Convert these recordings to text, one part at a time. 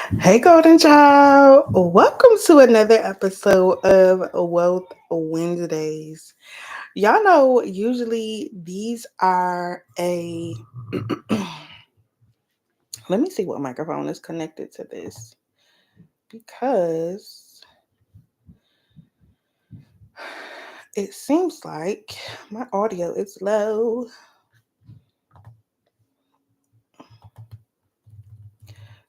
Hey, Golden Child. Welcome to another episode of Wealth Wednesdays. Y'all know, usually these are a. Let me see what microphone is connected to this because it seems like my audio is low.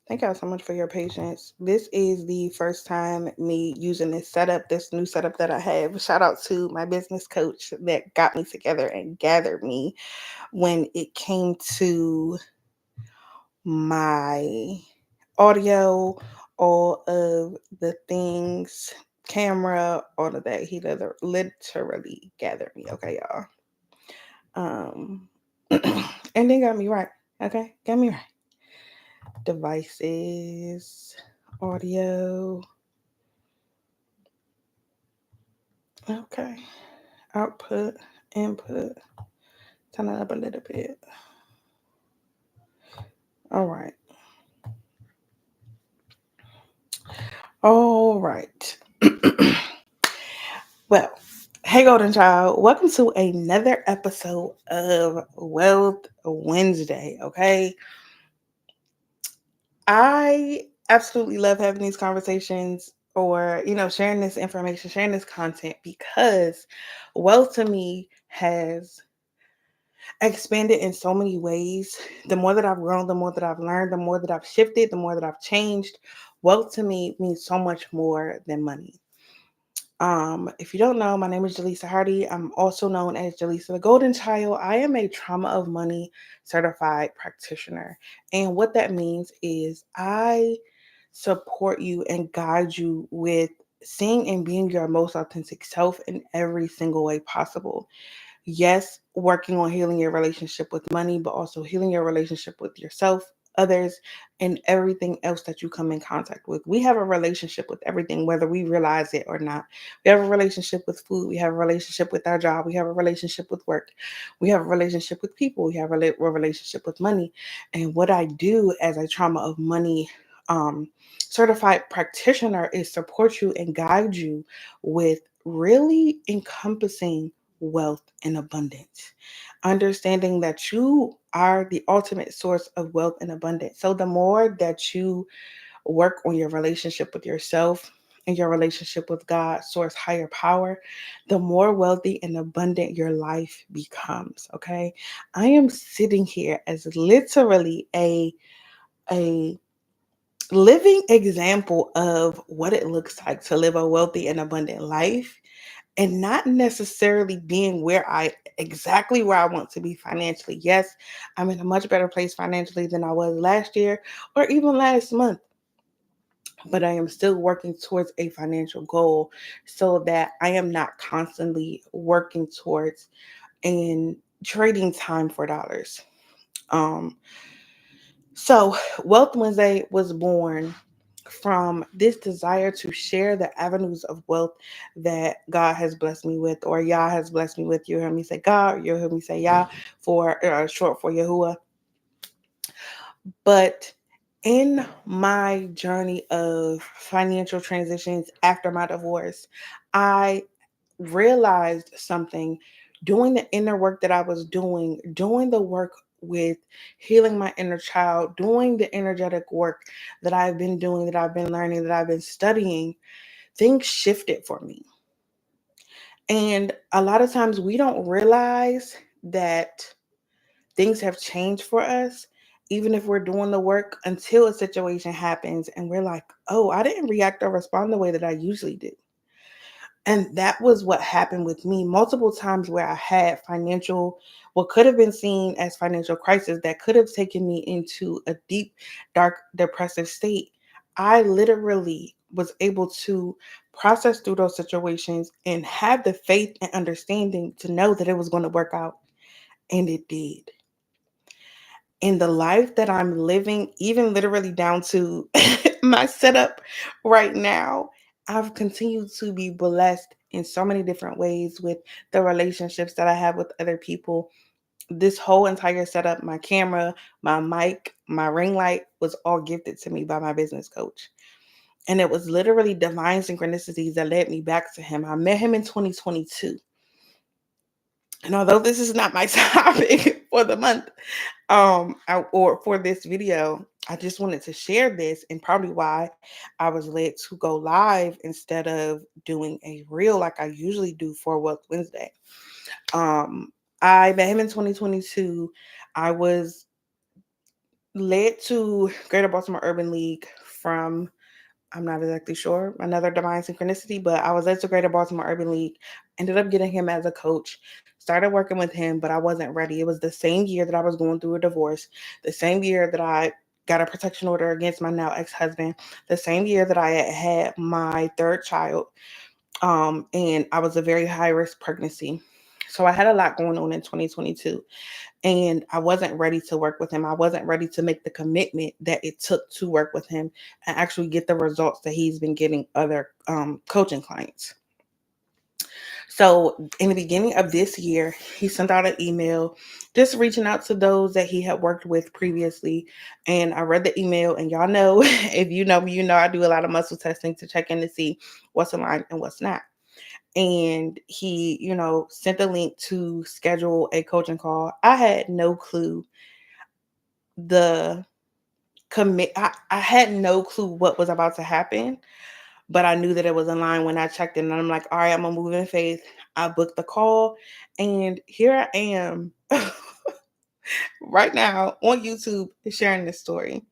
Thank y'all so much for your patience. This is the first time me using this new setup that I have. Shout out to my business coach that got me together and gathered me when it came to my audio, all of the things, camera, all of that. He literally gathered me. Okay, y'all. And then got me right. Okay, got me right. Devices, audio. Okay, output, input. Turn it up a little bit. All right. All right. Well, hey, Golden Child. Welcome to another episode of Wealth Wednesday. Okay. I absolutely love having these conversations or, sharing this information, sharing this content because wealth to me has expanded in so many ways. The more that I've grown, the more that I've learned, the more that I've shifted, the more that I've changed. Wealth to me means so much more than money. If you don't know, my name is Jaleesa Hardy. I'm also known as Jaleesa the Golden Child. I am a trauma of money certified practitioner. And what that means is I support you and guide you with seeing and being your most authentic self in every single way possible. Yes, working on healing your relationship with money, but also healing your relationship with yourself, others, and everything else that you come in contact with. We have a relationship with everything, whether we realize it or not. We have a relationship with food. We have a relationship with our job. We have a relationship with work. We have a relationship with people. We have a relationship with money. And what I do as a trauma of money certified practitioner is support you and guide you with really encompassing wealth and abundance. Understanding that you are the ultimate source of wealth and abundance. So, the more that you work on your relationship with yourself and your relationship with God, source higher power, the more wealthy and abundant your life becomes. Okay. I am sitting here as literally a living example of what it looks like to live a wealthy and abundant life and not necessarily being exactly where I want to be financially. Yes, I'm in a much better place financially than I was last year or even last month, but I am still working towards a financial goal so that I am not constantly working towards and trading time for dollars. Um, so Wealth Wednesday was born from this desire to share the avenues of wealth that God has blessed me with, or Yah has blessed me with. You hear me say God, you hear me say Yah, for short for Yahuwah. But in my journey of financial transitions after my divorce, I realized something doing the inner work that I was doing the work with healing my inner child, doing the energetic work that I've been doing, that I've been learning, that I've been studying, things shifted for me. And a lot of times we don't realize that things have changed for us, even if we're doing the work until a situation happens and we're like, oh, I didn't react or respond the way that I usually do. And that was what happened with me multiple times where I had what could have been seen as financial crisis that could have taken me into a deep, dark, depressive state. I literally was able to process through those situations and have the faith and understanding to know that it was going to work out. And it did. In the life that I'm living, even literally down to my setup right now, I've continued to be blessed in so many different ways with the relationships that I have with other people. This whole entire setup, my camera, my mic, My ring light was all gifted to me by my business coach. And it was literally divine synchronicities that led me back to him. I met him in 2022. And although this is not my topic for the month, or for this video, I just wanted to share this, and probably why I was led to go live instead of doing a reel like I usually do for Wealth Wednesday. I met him in 2022. I was led to Greater Baltimore Urban League from, I'm not exactly sure, another divine synchronicity, but I was led to Greater Baltimore Urban League. Ended up getting him as a coach, started working with him, but I wasn't ready. It was the same year that I was going through a divorce, the same year that I got a protection order against my now ex-husband, the same year that I had my third child, and I was a very high risk pregnancy. So I had a lot going on in 2022, and I wasn't ready to work with him. I wasn't ready to make the commitment that it took to work with him and actually get the results that he's been getting other coaching clients. So in the beginning of this year, he sent out an email just reaching out to those that he had worked with previously. And I read the email, and y'all know, if you know me, you know I do a lot of muscle testing to check in to see what's aligned and what's not. And he, sent the link to schedule a coaching call. I had no clue the I had no clue what was about to happen, but I knew that it was in line when I checked in, and I'm like, all right, I'm gonna move in faith. I booked the call, and here I am right now on YouTube sharing this story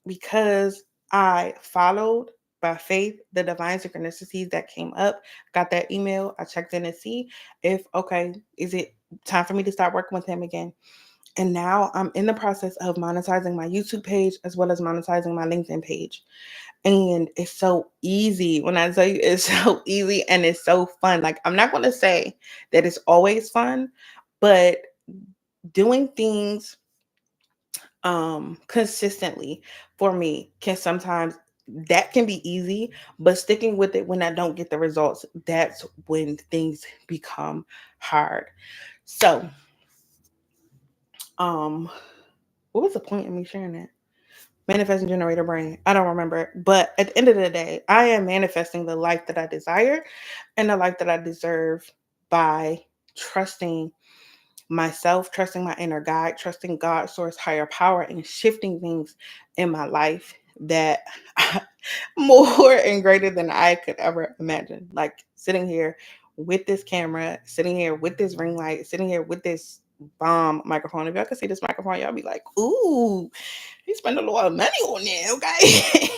because I followed by faith the divine synchronicities that came up. Got that email, I checked in to see if, okay, is it time for me to start working with him again? And now I'm in the process of monetizing my YouTube page as well as monetizing my LinkedIn page. And it's so easy. When I tell you it's so easy and it's so fun. Like, I'm not going to say that it's always fun, but doing things consistently for me can sometimes, that can be easy, but sticking with it when I don't get the results, that's when things become hard. So, what was the point of me sharing that? Manifesting generator brain. I don't remember. But at the end of the day, I am manifesting the life that I desire and the life that I deserve by trusting myself, trusting my inner guide, trusting God, source, higher power, and shifting things in my life that more and greater than I could ever imagine. Like sitting here with this camera, sitting here with this ring light, sitting here with this bomb microphone. If y'all could see this microphone, y'all be like, ooh, he spent a lot of money on it, okay?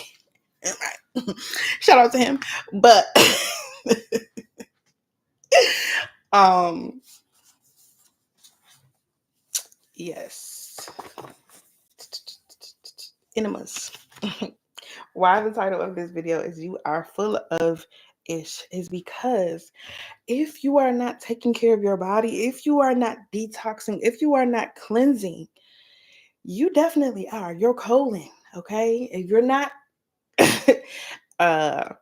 Right. Shout out to him. But um yes. Enemas. Why the title of this video is You Are Full of Ish is because if you are not taking care of your body, if you are not detoxing, if you are not cleansing, you definitely are. Your colon, okay? If you're not uh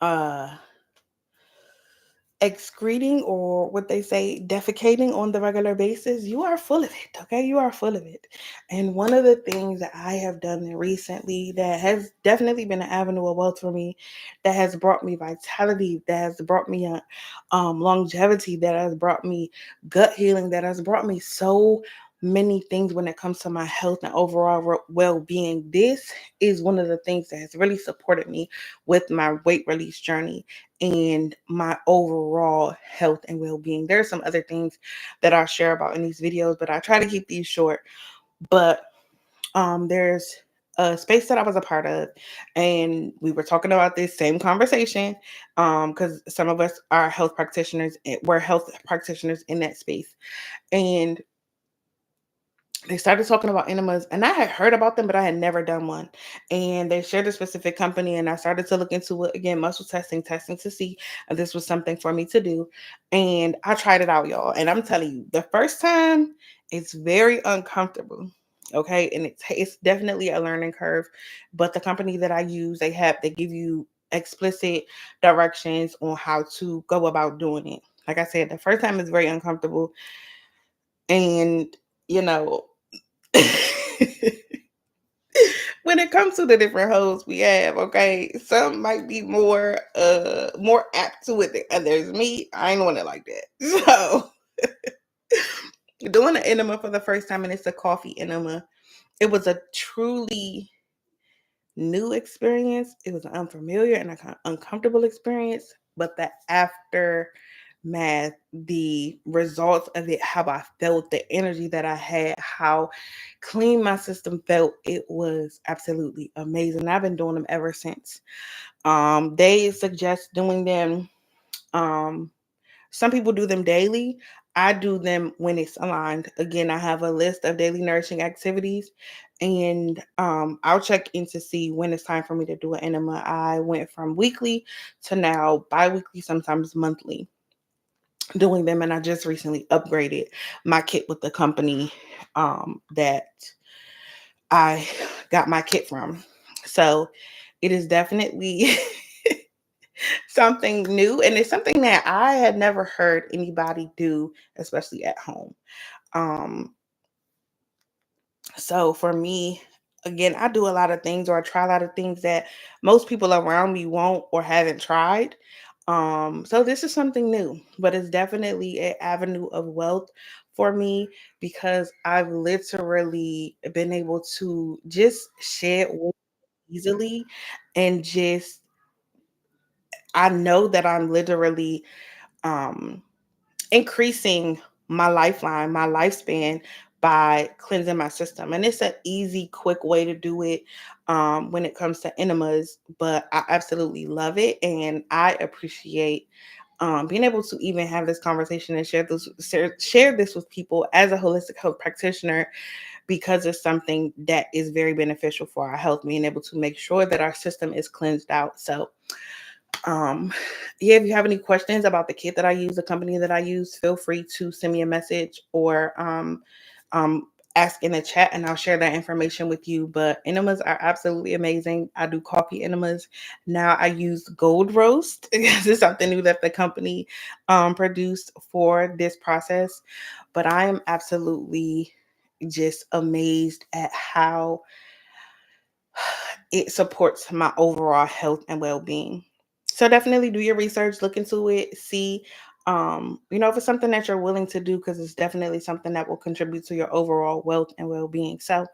uh excreting, or what they say, defecating on the regular basis, you are full of it. Okay, you are full of it. And one of the things that I have done recently that has definitely been an avenue of wealth for me, that has brought me vitality, that has brought me longevity, that has brought me gut healing, that has brought me so many things when it comes to my health and overall well-being. This is one of the things that has really supported me with my weight release journey and my overall health and well-being. There are some other things that I'll share about in these videos, but I try to keep these short. But there's a space that I was a part of, and we were talking about this same conversation because some of us are health practitioners, we're health practitioners in that space. And they started talking about enemas, and I had heard about them, but I had never done one. And they shared a specific company, and I started to look into it again, muscle testing to see if this was something for me to do. And I tried it out, y'all. And I'm telling you, the first time, it's very uncomfortable. Okay. And it's definitely a learning curve. But the company that I use, they give you explicit directions on how to go about doing it. Like I said, the first time is very uncomfortable. And, you know, When it comes to the different hoes we have, okay, some might be more apt to it than others. Me, I ain't want it like that. So doing an enema for the first time, and it's a coffee enema. It was a truly new experience. It was an unfamiliar and a kind of uncomfortable experience, but the aftermath, the results of it, how I felt, the energy that I had, how clean my system felt, it was absolutely amazing. I've been doing them ever since. They suggest doing them. Um, some people do them daily. I do them when it's aligned. Again, I have a list of daily nourishing activities, and I'll check in to see when it's time for me to do an enema. I went from weekly to now bi-weekly, sometimes monthly, doing them, and I just recently upgraded my kit with the company that I got my kit from. So it is definitely something new, and it's something that I had never heard anybody do, especially at home. Um, so for me, again, I do a lot of things, or I try a lot of things that most people around me won't or haven't tried. So this is something new, but it's definitely an avenue of wealth for me, because I've literally been able to just shed weight easily, and just I know that I'm literally um increasing my lifeline, my lifespan, by cleansing my system. And it's an easy, quick way to do it when it comes to enemas, but I absolutely love it. And I appreciate being able to even have this conversation and share this with people as a holistic health practitioner, because it's something that is very beneficial for our health, being able to make sure that our system is cleansed out. So um, yeah, if you have any questions about the kit that I use, the company that I use, feel free to send me a message, or um, ask in the chat, and I'll share that information with you. But enemas are absolutely amazing. I do coffee enemas. Now I use gold roast. This is something new that the company produced for this process. But I am absolutely just amazed at how it supports my overall health and well-being. So definitely do your research, look into it, see if it's something that you're willing to do, because it's definitely something that will contribute to your overall wealth and well-being. So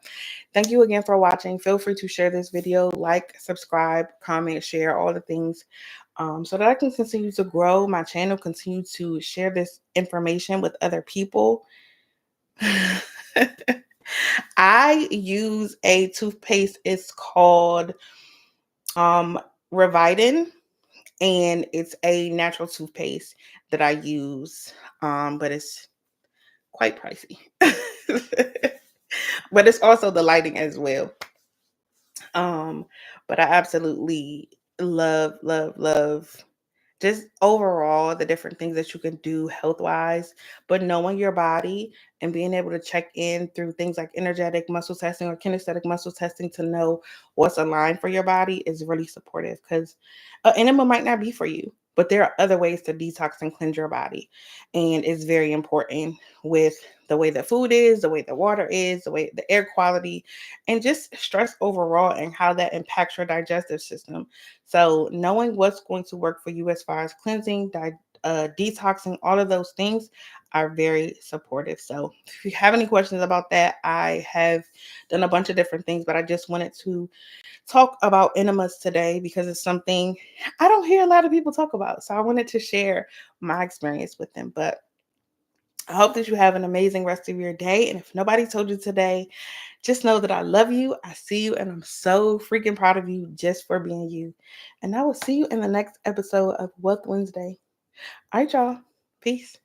thank you again for watching. Feel free to share this video, like, subscribe, comment, share, all the things, so that I can continue to grow my channel, continue to share this information with other people. I use a toothpaste. It's called um Revidin, and it's a natural toothpaste that I use. But it's quite pricey. But it's also the lighting as well. Um, but I absolutely love just overall the different things that you can do health wise, but knowing your body and being able to check in through things like energetic muscle testing or kinesthetic muscle testing to know what's aligned for your body is really supportive, because an enema might not be for you, but there are other ways to detox and cleanse your body. And it's very important with the way the food is, the way the water is, the way the air quality, and just stress overall, and how that impacts your digestive system. So knowing what's going to work for you as far as cleansing, detoxing, all of those things are very supportive. So if you have any questions about that, I have done a bunch of different things, but I just wanted to talk about enemas today because it's something I don't hear a lot of people talk about. So I wanted to share my experience with them. But I hope that you have an amazing rest of your day. And if nobody told you today, just know that I love you. I see you, and I'm so freaking proud of you just for being you. And I will see you in the next episode of Wealth Wednesday. All right, y'all. Peace.